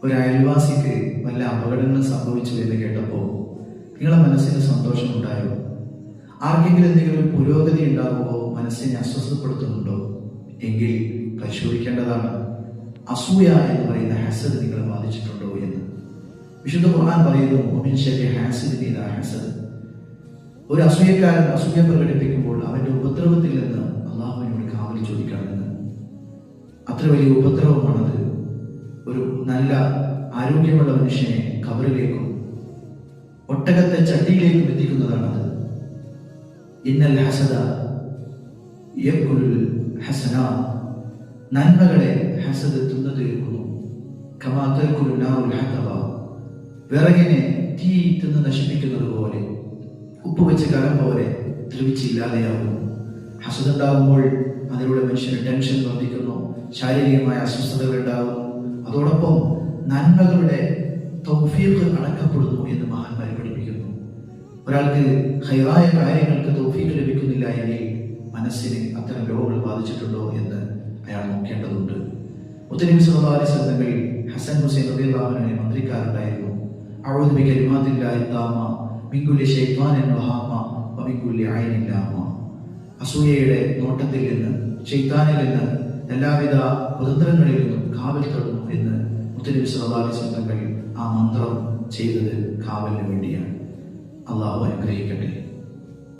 ഒരു അയൽവാസിക്ക് വല്ല അപകടങ്ങൾ സംഭവിച്ചു എന്ന് കേട്ടപ്പോൾ നിങ്ങളുടെ മനസ്സിന് സന്തോഷമുണ്ടായോ? ആർക്കെങ്കിലും എന്തെങ്കിലും ഒരു പുരോഗതി ഉണ്ടാകുമ്പോൾ മനസ്സിനെ അസ്വസ്ഥപ്പെടുത്തുന്നുണ്ടോ? എങ്കിൽ പരിശോധിക്കേണ്ടതാണ് അസൂയ എന്ന് പറയുന്ന ഹസദ് നിങ്ങളെ ബാധിച്ചിട്ടുണ്ടോ എന്ന്. വിശുദ്ധ ഖുർആൻ പറയുന്നു, മുഅ്മിൻ ശരി ഹാസിദിൻ ഇദാ ഹസദ്. ഒരു അസൂയക്കാരൻ അസൂയ പ്രകടിപ്പിക്കുമ്പോൾ അവന്റെ ഉപദ്രവത്തിൽ നിന്ന് അള്ളാഹുവിനോട് കാവൽ ചോദിക്കണമെന്ന്. അത്ര വലിയ ഉപദ്രവമാണത്. ഒരു നല്ല ആരോഗ്യമുള്ള മനുഷ്യനെ ഖബറിലേക്കും ഒട്ടകത്തെ ചട്ടിയിലേക്കും എത്തിക്കുന്നതാണത്. ഇന്നൽ ഹസദ യഅ്കുലുൽ ഹസനാ, നന്മകളെ ഹസദ് തിന്നു തീർക്കുന്നു. കമാ തഅ്കുലു നാറുൽ ഹതബ, വിറകിനെ തീ തിന്ന് നശിപ്പിക്കുന്നത് പോലെ, ഉപ്പ് വെച്ച് കലം പോലെ ദ്രവിച്ചില്ലാതെയാകുന്നു. ഹസദ് ഉണ്ടാകുമ്പോൾ അതിലൂടെ മനുഷ്യന് ടെൻഷൻ വർദ്ധിക്കുന്നു, ശാരീരികമായ അസ്വസ്ഥതകൾ ഉണ്ടാകുന്നു. അതോടൊപ്പം നന്മകളുടെ തൗഫീഖ് അടക്കപ്പെടുന്നു എന്ന് മഹാന്മാർ പഠിപ്പിക്കുന്നു. ഒരാൾക്ക് ഖൈറായ കാര്യങ്ങൾക്ക് തൗഫീഖ് ലഭിക്കുന്നില്ല എങ്കിൽ മനസ്സിന് അത്തരം രോഗങ്ങൾ ബാധിച്ചിട്ടുണ്ടോ എന്ന് അയാൾ നോക്കേണ്ടതുണ്ട്. മുത്തനബി സല്ലല്ലാഹു അലൈഹി വസല്ലം ഹസൻ ഹുസൈൻ റളിയല്ലാഹു അൻഹുവിനെ മന്ത്രിക്കാറുണ്ടായിരുന്നു. അഊദു ബികലിമാത്തില്ലാഹി താമ്മ മിൻ കുല്ലി ശൈത്വാനിൻ വഹാമ വമിൻ കുല്ലി ഐനിൻ ലാമ. അസൂയയുടെ നോട്ടത്തിൽ നിന്ന്, ശൈത്താനിൽ നിന്ന്, എല്ലാവിധ കുതന്ത്രങ്ങളിൽ നിന്നും കാവൽ തേടുന്നു എന്ന് മുത്തനബി സല്ലല്ലാഹു അലൈഹി വസല്ലം ആ മന്ത്രം ചെയ്തത് കാവലിന് വേണ്ടിയാണ്. അള്ളാഹു അനുഗ്രഹിക്കട്ടെ.